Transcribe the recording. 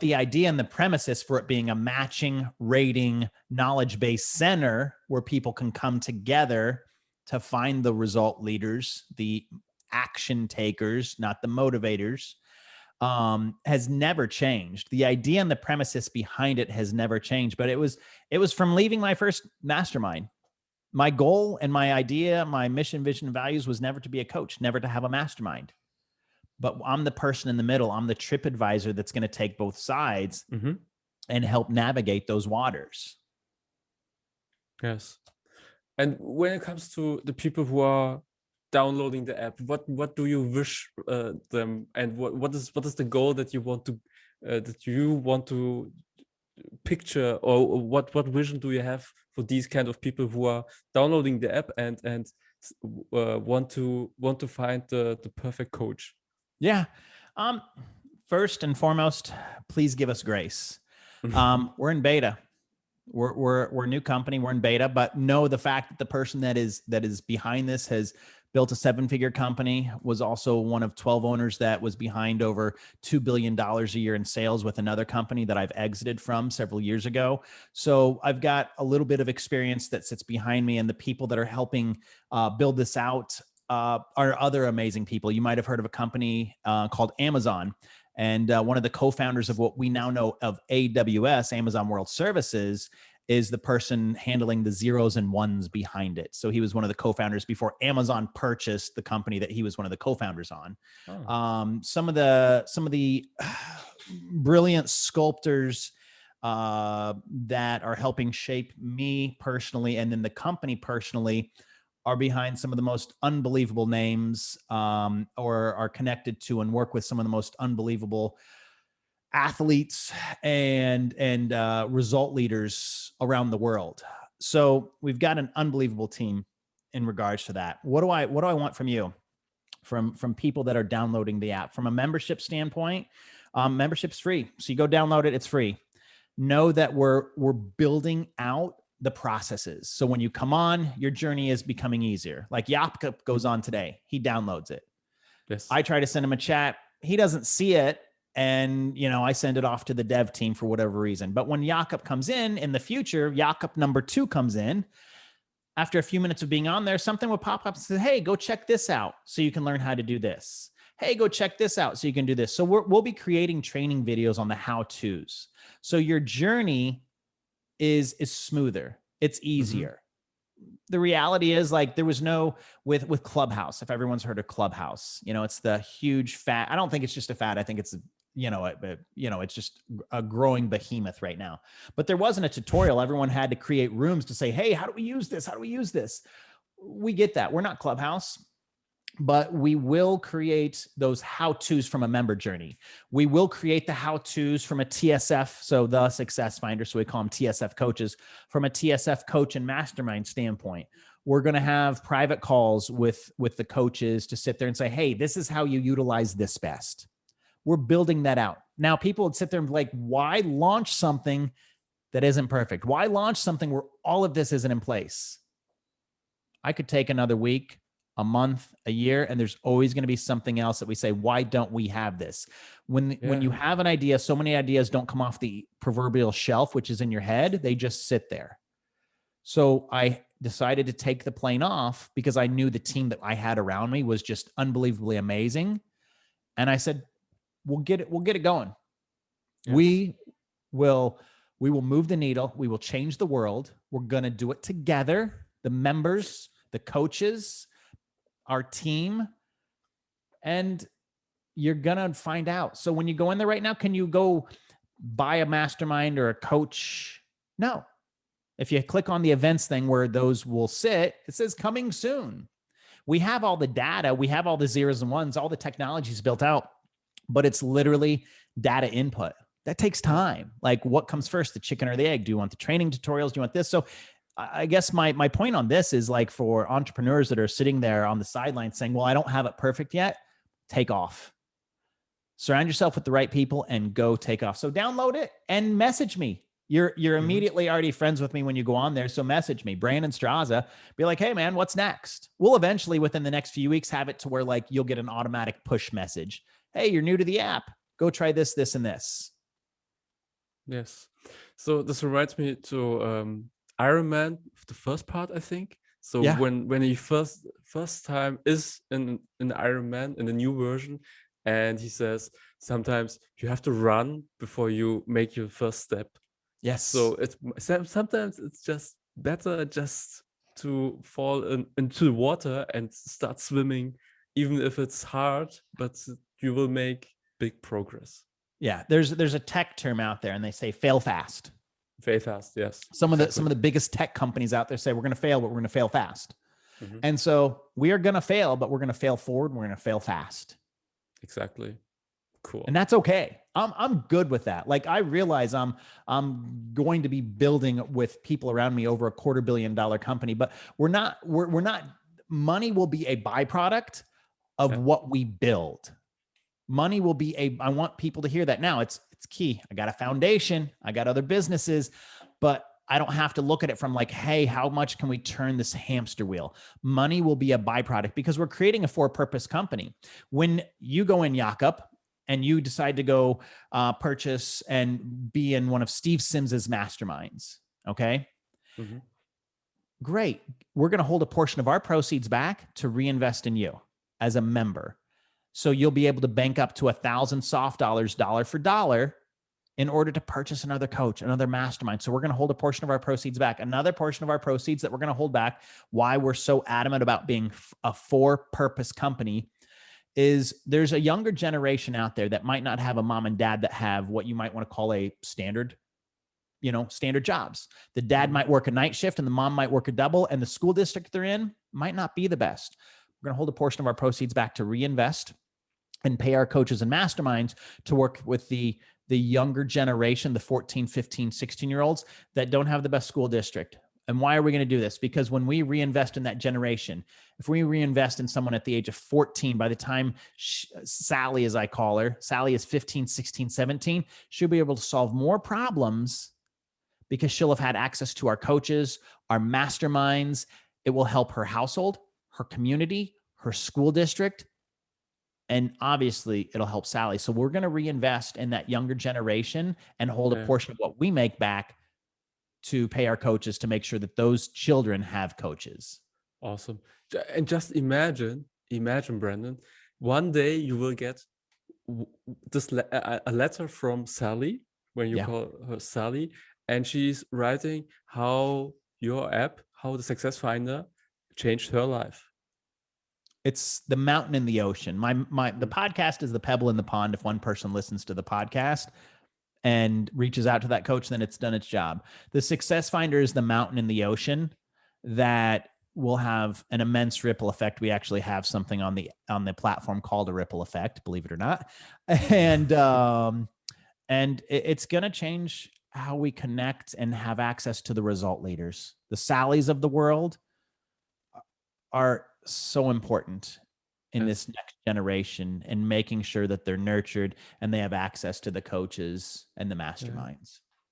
the idea and the premises for it being a matching, rating, knowledge-based center where people can come together to find the result leaders, the action takers, not the motivators, has never changed. The idea and the premises behind it has never changed, but it was from leaving my first mastermind. My goal and my idea, my mission, vision, and values was never to be a coach, never to have a mastermind. But I'm the person in the middle. I'm the trip advisor that's going to take both sides and help navigate those waters. Yes. And when it comes to the people who are downloading the app, what do you wish them, and what is the goal that you want to picture, or what vision do you have for these kind of people who are downloading the app and want to find the perfect coach? Yeah. First and foremost, please give us grace. We're in beta. We're a new company. We're in beta, but know the fact that the person that is behind this has built a 7-figure company, was also one of 12 owners that was behind over $2 billion a year in sales with another company that I've exited from several years ago. So I've got a little bit of experience that sits behind me, and the people that are helping build this out are other amazing people. You might have heard of a company called Amazon. And one of the co-founders of what we now know of AWS, Amazon World Services, is the person handling the zeros and ones behind it. So he was one of the co-founders before Amazon purchased the company that he was one of the co-founders on. Oh. Some of the brilliant sculptors that are helping shape me personally, and then the company personally, are behind some of the most unbelievable names, or are connected to and work with some of the most unbelievable athletes and result leaders around the world. So we've got an unbelievable team in regards to that. What do I want from you, from people that are downloading the app? From a membership standpoint, membership's free. So you go download it, it's free. Know that we're building out the processes. So when you come on, your journey is becoming easier. Like Jakob goes on today, he downloads it. Yes. I try to send him a chat. He doesn't see it. And, I send it off to the dev team for whatever reason. But when Jakob comes in the future, Jakob number 2 comes in. After a few minutes of being on there, something will pop up and say, hey, go check this out so you can learn how to do this. Hey, go check this out so you can do this. So we'll be creating training videos on the how-tos. So your journey is smoother. It's easier. The reality is, like, there was no, with Clubhouse, if everyone's heard of Clubhouse, it's the huge fad. I don't think it's just a fad. I think it's, it's just a growing behemoth right now. But there wasn't a tutorial. Everyone had to create rooms to say, hey, how do we use this? How do we use this? We get that. We're not Clubhouse. But we will create those how-tos from a member journey. We will create the how-tos from a TSF, so the Success Finder, so we call them TSF coaches, from a TSF coach and mastermind standpoint. We're going to have private calls with the coaches to sit there and say, hey, this is how you utilize this best. We're building that out. Now, people would sit there and be like, why launch something that isn't perfect? Why launch something where all of this isn't in place? I could take another week, a month, a year, and there's always going to be something else that we say, why don't we have this? When you have an idea, so many ideas don't come off the proverbial shelf, which is in your head. They just sit there. So I decided to take the plane off because I knew the team that I had around me was just unbelievably amazing. And I said, we'll get it going. Yes. We will move the needle. We will change the world. We're going to do it together. The members, the coaches, our team, and you're going to find out. So when you go in there right now, can you go buy a mastermind or a coach? No. If you click on the events thing where those will sit, it says coming soon. We have all the data. We have all the zeros and ones, all the technologies built out, but it's literally data input. That takes time. Like, what comes first, the chicken or the egg? Do you want the training tutorials? Do you want this? So I guess my point on this is, like, for entrepreneurs that are sitting there on the sidelines saying, well, I don't have it perfect yet, take off. Surround yourself with the right people and go take off. So download it and message me. You're immediately already friends with me when you go on there. So message me, Brandon Straza, be like, hey man, what's next? We'll eventually within the next few weeks have it to where, like, you'll get an automatic push message. Hey, you're new to the app. Go try this, this, and this. Yes. So this reminds me to Iron Man, the first part, I think. So Yeah. when he first time is in Iron Man in the new version, and he says sometimes you have to run before you make your first step. Yes. So sometimes it's just better just to fall into the water and start swimming, even if it's hard, but you will make big progress. Yeah. There's a tech term out there, and they say fail fast. Very fast, yes. Some Exactly. of the biggest tech companies out there say we're going to fail, but we're going to fail fast. Mhm. And so we are going to fail, but we're going to fail forward. And we're going to fail fast. Exactly. Cool. And that's okay. I'm good with that. Like, I realize I'm going to be building with people around me over $250 million company, but we're not, money will be a byproduct of what we build. Money will be I want people to hear that. Now it's key. I got a foundation, I got other businesses, but I don't have to look at it from like, hey, how much can we turn this hamster wheel? Money will be a byproduct because we're creating a for-purpose company. When you go in, Jakob, and you decide to go purchase and be in one of Steve Sims's masterminds, okay? Mm-hmm. Great. We're going to hold a portion of our proceeds back to reinvest in you as a member. So you'll be able to bank up to 1,000 soft dollars, dollar for dollar, in order to purchase another coach, another mastermind. So we're going to hold a portion of our proceeds back. Another portion of our proceeds that we're going to hold back, why we're so adamant about being a for-purpose company, is there's a younger generation out there that might not have a mom and dad that have what you might want to call a standard jobs. The dad might work a night shift and the mom might work a double, and the school district they're in might not be the best. We're going to hold a portion of our proceeds back to reinvest and pay our coaches and masterminds to work with the younger generation, the 14, 15, 16-year-olds that don't have the best school district. And why are we going to do this? Because when we reinvest in that generation, if we reinvest in someone at the age of 14, by the time Sally, as I call her, Sally is 15, 16, 17, she'll be able to solve more problems because she'll have had access to our coaches, our masterminds. It will help her household, her community, her school district, and obviously it'll help Sally. So we're going to reinvest in that younger generation and hold a portion of what we make back to pay our coaches to make sure that those children have coaches. Awesome. And just imagine, Brandon, one day you will get a letter from Sally, when you call her Sally, and she's writing how your app, how the Success Finder changed her life. It's the mountain in the ocean. The podcast is the pebble in the pond. If one person listens to the podcast and reaches out to that coach, then it's done its job. The Success Finder is the mountain in the ocean that will have an immense ripple effect. We actually have something on the platform called a ripple effect, believe it or not. And it's going to change how we connect and have access to the result leaders. The Sallys of the world are so important in this next generation, and making sure that they're nurtured and they have access to the coaches and the masterminds.